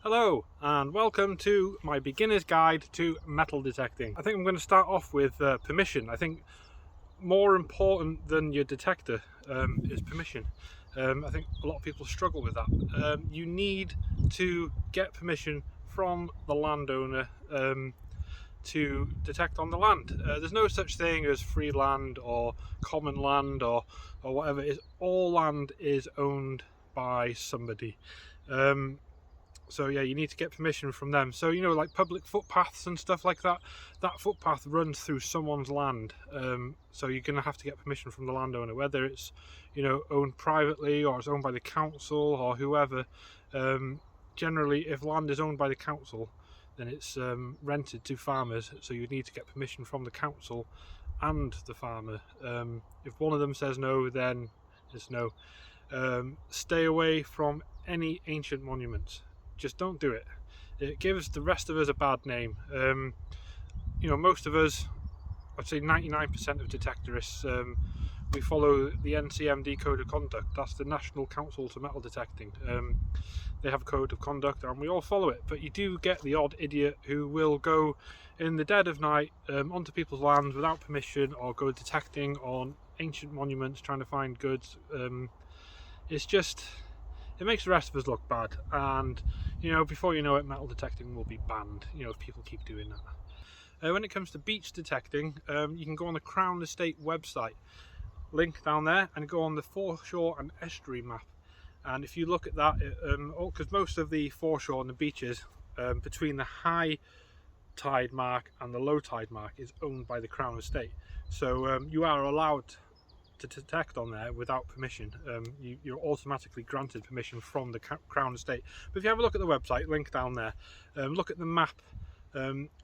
Hello and welcome to my beginner's guide to metal detecting. I think I'm going to start off with permission. I think more important than your detector is permission. I think a lot of people struggle with that. You need to get permission from the landowner to detect on the land. There's no such thing as free land or common land or whatever. All land is owned by somebody. So yeah, you need to get permission from them. So like public footpaths and stuff like that, that footpath runs through someone's land. So you're going to have to get permission from the landowner, whether it's owned privately or it's owned by the council or whoever. Generally, if land is owned by the council, then it's rented to farmers. So you need to get permission from the council and the farmer. If one of them says no, then it's no. Stay away from any ancient monuments. Just don't do it. It gives the rest of us a bad name. Most of us, I'd say 99% of detectorists, we follow the NCMD Code of Conduct. That's the National Council to Metal Detecting. They have a code of conduct and we all follow it, but you do get the odd idiot who will go in the dead of night onto people's lands without permission, or go detecting on ancient monuments trying to find goods. It makes the rest of us look bad, and before you know it, metal detecting will be banned if people keep doing that. When it comes to beach detecting, you can go on the Crown Estate website, link down there, and go on the foreshore and estuary map. And if you look at that, because most of the foreshore and the beaches between the high tide mark and the low tide mark is owned by the Crown Estate, so you are allowed to detect on there without permission. You're automatically granted permission from the Crown Estate. But if you have a look at the website, link down there, look at the map,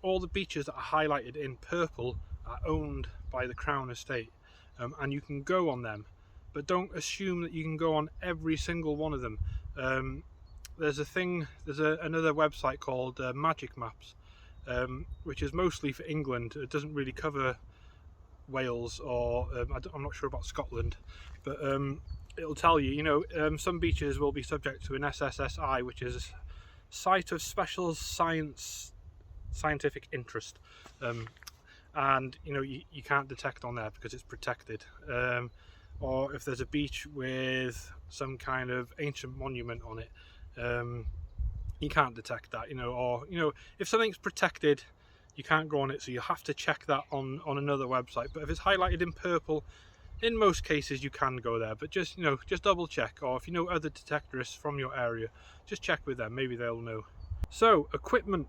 all the beaches that are highlighted in purple are owned by the Crown Estate, and you can go on them, but don't assume that you can go on every single one of them. There's another website called Magic Maps, which is mostly for England. It doesn't really cover Wales, or I'm not sure about Scotland, but it'll tell you, some beaches will be subject to an SSSI, which is Site of Special Scientific Interest, and you can't detect on there because it's protected. Or if there's a beach with some kind of ancient monument on it, you can't detect that. Or if something's protected, you can't go on it, so you have to check that on another website. But if it's highlighted in purple, in most cases you can go there, but just double check. Or if you know other detectorists from your area, just check with them, maybe they'll know. So equipment,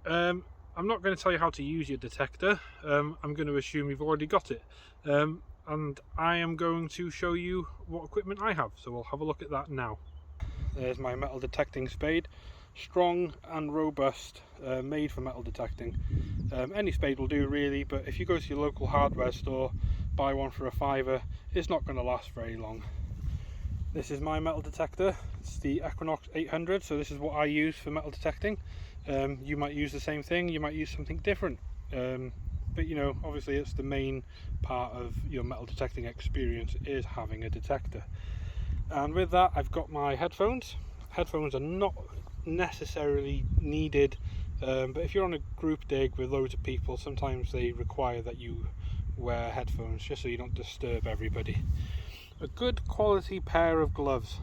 I'm not going to tell you how to use your detector. I'm going to assume you've already got it, and I am going to show you what equipment I have, so we'll have a look at that now. There's my metal detecting spade, strong and robust, made for metal detecting. Any spade will do really, but if you go to your local hardware store, buy one for £5, it's not going to last very long. This is my metal detector. It's the Equinox 800, so this is what I use for metal detecting. You might use the same thing, you might use something different, but obviously it's the main part of your metal detecting experience is having a detector. And with that, I've got my headphones. Headphones are not necessarily needed, but if you're on a group dig with loads of people, sometimes they require that you wear headphones just so you don't disturb everybody. A good quality pair of gloves,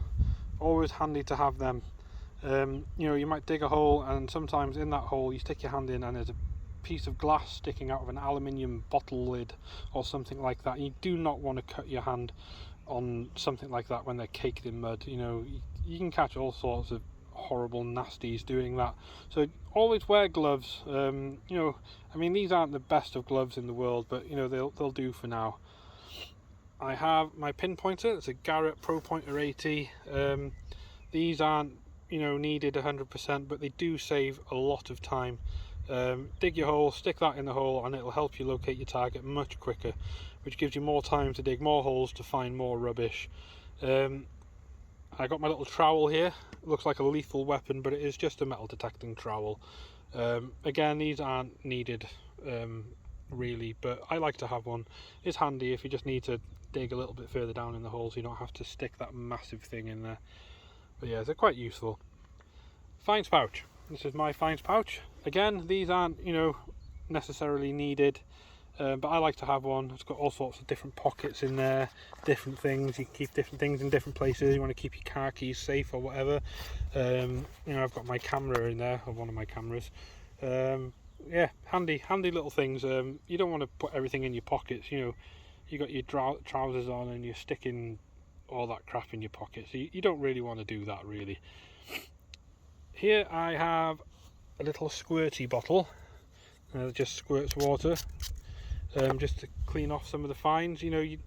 always handy to have them. You might dig a hole, and sometimes in that hole you stick your hand in and there's a piece of glass sticking out of an aluminium bottle lid or something like that. You do not want to cut your hand on something like that when they're caked in mud. You can catch all sorts of horrible nasties doing that, so always wear gloves. These aren't the best of gloves in the world, but they'll do for now. I have my pinpointer. It's a Garrett Pro Pointer 80. These aren't needed 100%, but they do save a lot of time. Dig your hole, stick that in the hole, and it'll help you locate your target much quicker, which gives you more time to dig more holes to find more rubbish. I got my little trowel here. It looks like a lethal weapon, but it is just a metal detecting trowel. Again, these aren't needed really, but I like to have one. It's handy if you just need to dig a little bit further down in the hole, so you don't have to stick that massive thing in there. But yeah, they're quite useful. Fines pouch. This is my fines pouch. Again, these aren't, necessarily needed, but I like to have one. It's got all sorts of different pockets in there, different things. You can keep different things in different places. You want to keep your car keys safe or whatever. I've got my camera in there, or one of my cameras. Yeah, handy little things. You don't want to put everything in your pockets. You got your trousers on and you're sticking all that crap in your pockets. So you don't really want to do that, really. Here I have a little squirty bottle. That just squirts water, just to clean off some of the fines.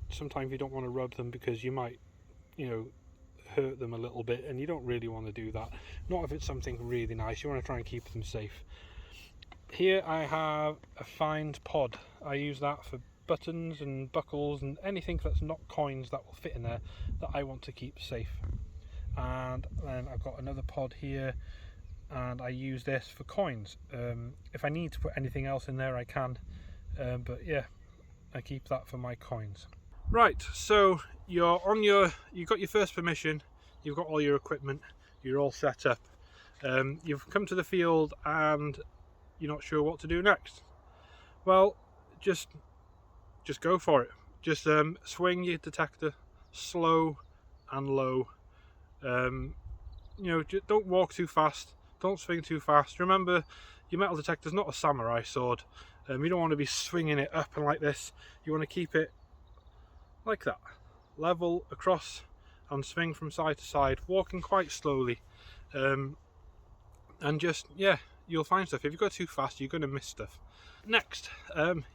Sometimes you don't want to rub them because you might, hurt them a little bit, and you don't really want to do that. Not if it's something really nice. You want to try and keep them safe. Here I have a fines pod. I use that for buttons and buckles and anything that's not coins that will fit in there that I want to keep safe. And then I've got another pod here, and I use this for coins. If I need to put anything else in there, I can, but yeah, I keep that for my coins. Right, so you've got your first permission, you've got all your equipment, you're all set up. You've come to the field and you're not sure what to do next. Well, just go for it. Just swing your detector slow and low. Don't walk too fast. Don't swing too fast. Remember, your metal detector's not a samurai sword. You don't want to be swinging it up and like this. You want to keep it like that, level across, and swing from side to side, walking quite slowly. And just, yeah, you'll find stuff. If you go too fast, you're going to miss stuff. Next,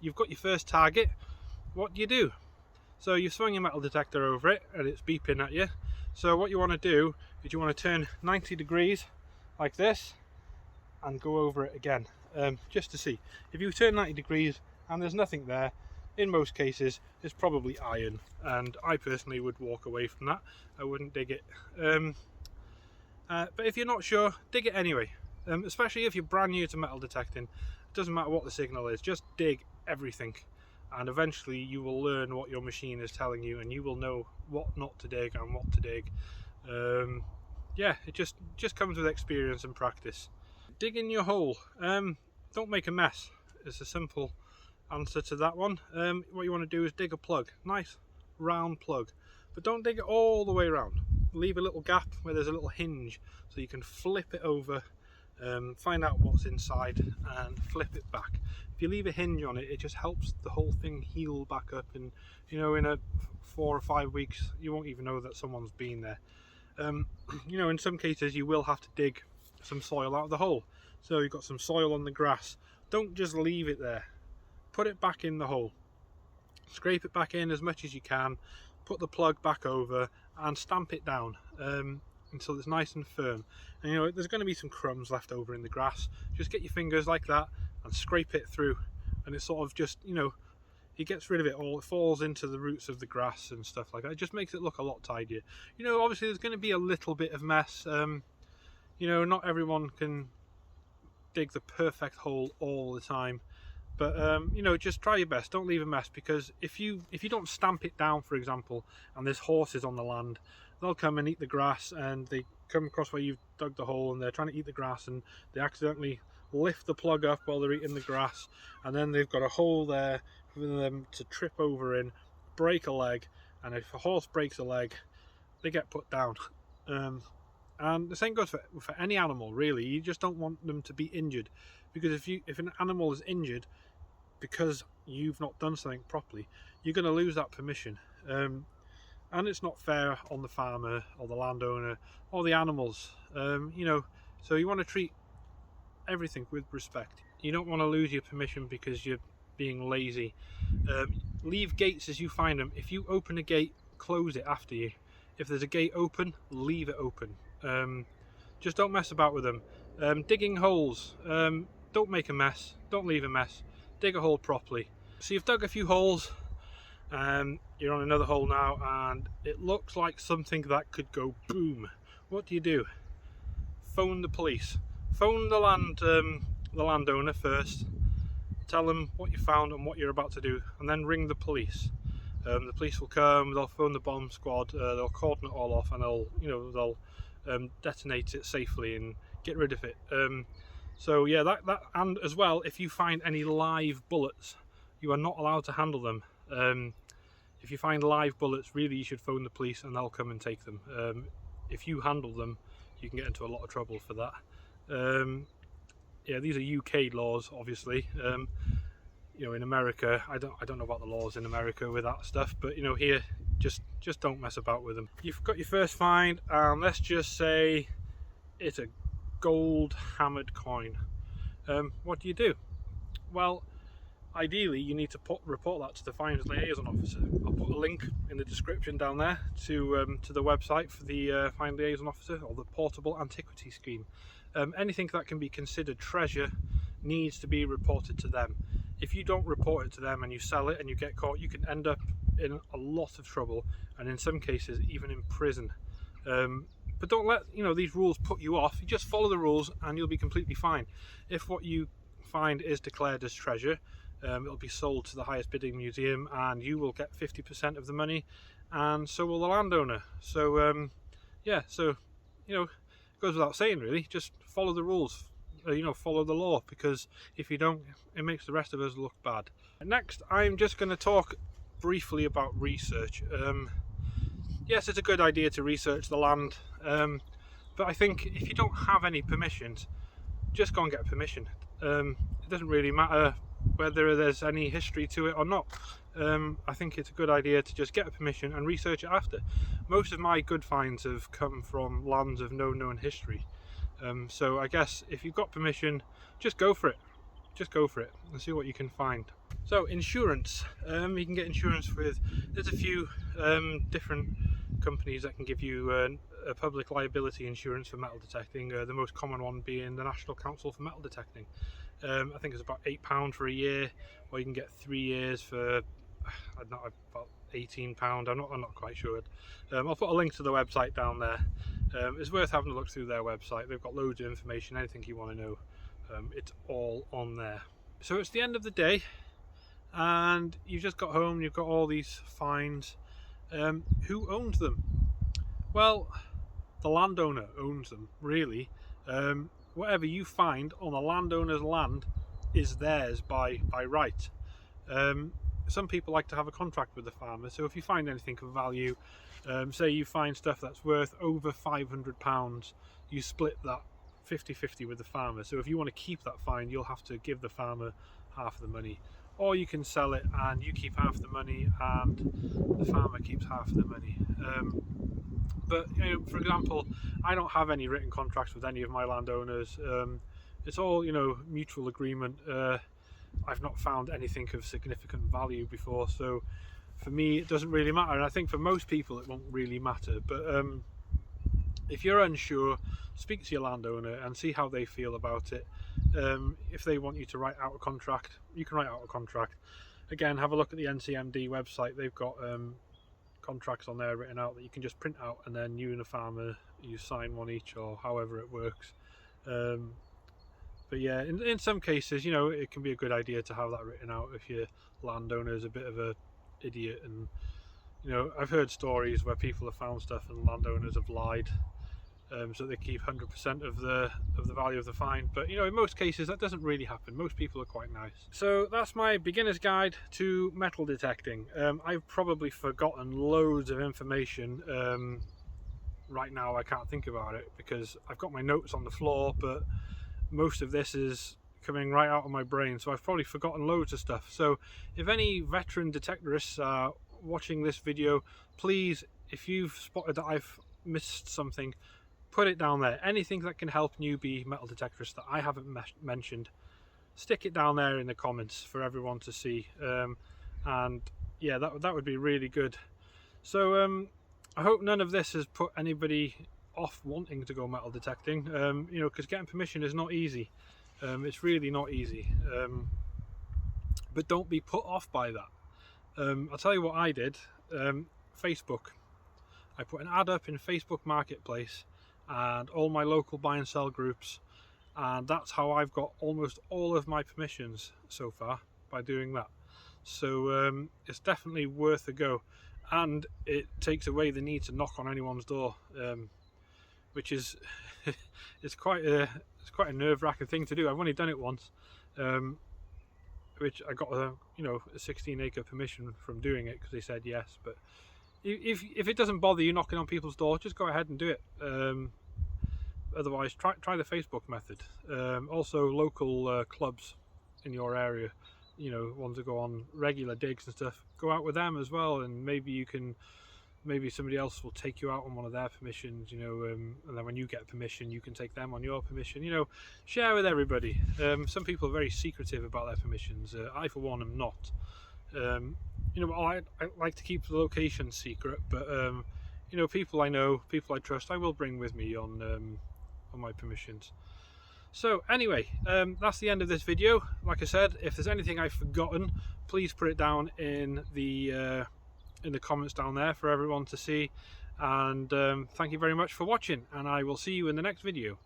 you've got your first target. What do? So you swing your metal detector over it, and it's beeping at you. So what you want to do is you want to turn 90 degrees like this and go over it again, just to see. If you turn 90 degrees and there's nothing there, in most cases it's probably iron, and I personally would walk away from that. I wouldn't dig it. But if you're not sure, dig it anyway, especially if you're brand new to metal detecting. It doesn't matter what the signal is, just dig everything, and eventually you will learn what your machine is telling you, and you will know what not to dig and what to dig. Yeah, it just comes with experience and practice. Dig in your hole. Don't make a mess. It's a simple answer to that one. What you want to do is dig a plug, nice round plug, but don't dig it all the way around. Leave a little gap where there's a little hinge so you can flip it over, find out what's inside and flip it back. If you leave a hinge on it, it just helps the whole thing heal back up, and in a 4 or 5 weeks you won't even know that someone's been there. In some cases you will have to dig some soil out of the hole. So you've got some soil on the grass. Don't just leave it there. Put it back in the hole. Scrape it back in as much as you can. Put the plug back over and stamp it down until it's nice and firm. And there's going to be some crumbs left over in the grass. Just get your fingers like that and scrape it through, and it sort of just, it gets rid of it all. It falls into the roots of the grass and stuff like that. It just makes it look a lot tidier. Obviously there's going to be a little bit of mess. Not everyone can dig the perfect hole all the time, but just try your best. Don't leave a mess, because if you don't stamp it down, for example, and there's horses on the land, they'll come and eat the grass, and they come across where you've dug the hole and they're trying to eat the grass, and they accidentally lift the plug up while they're eating the grass, and then they've got a hole there for them to trip over in, break a leg, and if a horse breaks a leg, they get put down. And the same goes for any animal, really. You just don't want them to be injured, because if an animal is injured because you've not done something properly, you're going to lose that permission, and it's not fair on the farmer or the landowner or the animals. So you want to treat everything with respect. You don't want to lose your permission because you're being lazy. Leave gates as you find them. If you open a gate, close it after you. If there's a gate open, leave it open. Just don't mess about with them. Digging holes, don't make a mess, don't leave a mess. Dig a hole properly. So you've dug a few holes, you're on another hole now, and it looks like something that could go boom. What do? Phone the police. Phone the landowner first. Tell them what you found and what you're about to do, and then ring the police. The police will come. They'll phone the bomb squad. They'll cordon it all off, and they'll detonate it safely and get rid of it. So yeah, that and as well, if you find any live bullets, you are not allowed to handle them. If you find live bullets, really you should phone the police and they'll come and take them. If you handle them, you can get into a lot of trouble for that. Yeah, these are UK laws, obviously. You know, in America, I don't know about the laws in America with that stuff, but you know, here, just don't mess about with them. You've got your first find, and let's just say it's a gold hammered coin. What do you do? Well, ideally you need to report that to the finds liaison officer. I'll put a link in the description down there to the website for the find liaison officer, or the portable antiquity scheme. Anything that can be considered treasure needs to be reported to them. If you don't report it to them and you sell it and you get caught, you can end up in a lot of trouble, and in some cases even in prison. But don't let these rules put you off. You just follow the rules and you'll be completely fine. If what you find is declared as treasure, it'll be sold to the highest bidding museum and you will get 50% of the money, and so will the landowner. So yeah, so it goes without saying really, just follow the rules, follow the law, because if you don't, it makes the rest of us look bad. Next, I'm just going to talk briefly about research. Yes, it's a good idea to research the land, but I think if you don't have any permissions, just go and get permission. It doesn't really matter whether there's any history to it or not. I think it's a good idea to just get a permission and research it after. Most of my good finds have come from lands of no known history. So I guess if you've got permission, just go for it. Just go for it and see what you can find. So insurance, you can get insurance there's a few different companies that can give you a public liability insurance for metal detecting. The most common one being the National Council for Metal Detecting. I think it's about £8 for a year, or you can get 3 years for about £18. I'm not quite sure. I'll put a link to the website down there. It's worth having a look through their website. They've got loads of information, anything you want to know. It's all on there. So it's the end of the day and you've just got home, you've got all these finds. Who owns them? Well, the landowner owns them, really. Whatever you find on the landowner's land is theirs by right. Some people like to have a contract with the farmer, so if you find anything of value, say you find stuff that's worth over £500, you split that 50-50 with the farmer. So if you want to keep that find, you'll have to give the farmer half the money, or you can sell it and you keep half the money and the farmer keeps half the money. But for example, I don't have any written contracts with any of my landowners. It's all mutual agreement. I've not found anything of significant value before, so for me it doesn't really matter, and I think for most people it won't really matter. But if you're unsure, speak to your landowner and see how they feel about it. If they want you to write out a contract, you can write out a contract. Again, have a look at the NCMD website. They've got contracts on there written out that you can just print out, and then you and the farmer, you sign one each, or however it works. But yeah, in some cases, it can be a good idea to have that written out if your landowner is a bit of a idiot. And I've heard stories where people have found stuff and landowners have lied, so they keep 100% of the value of the find. But in most cases that doesn't really happen. Most people are quite nice. So that's my beginner's guide to metal detecting. I've probably forgotten loads of information. Right now I can't think about it because I've got my notes on the floor, but most of this is coming right out of my brain, so I've probably forgotten loads of stuff. So if any veteran detectorists are watching this video, please, if you've spotted that I've missed something, put it down there. Anything that can help newbie metal detectorists that I haven't mentioned, stick it down there in the comments for everyone to see. And yeah, that would be really good. So I hope none of this has put anybody off wanting to go metal detecting, because getting permission is not easy. It's really not easy. But don't be put off by that. I'll tell you what I did. Facebook. I put an ad up in Facebook Marketplace and all my local buy and sell groups, and that's how I've got almost all of my permissions so far, by doing that. So it's definitely worth a go, and it takes away the need to knock on anyone's door. which is it's quite a nerve-wracking thing to do. I've only done it once, which I got a 16-acre permission from doing it because they said yes. But if it doesn't bother you knocking on people's doors, just go ahead and do it. Otherwise, try the Facebook method. Also, local clubs in your area, ones that go on regular digs and stuff, go out with them as well, and maybe somebody else will take you out on one of their permissions, and then when you get permission, you can take them on your permission. Share with everybody. Some people are very secretive about their permissions. I, for one, am not. I like to keep the location secret, but people I know, people I trust, I will bring with me on my permissions. So anyway, that's the end of this video. Like I said, if there's anything I've forgotten, please put it down in the comments down there for everyone to see. And thank you very much for watching, and I will see you in the next video.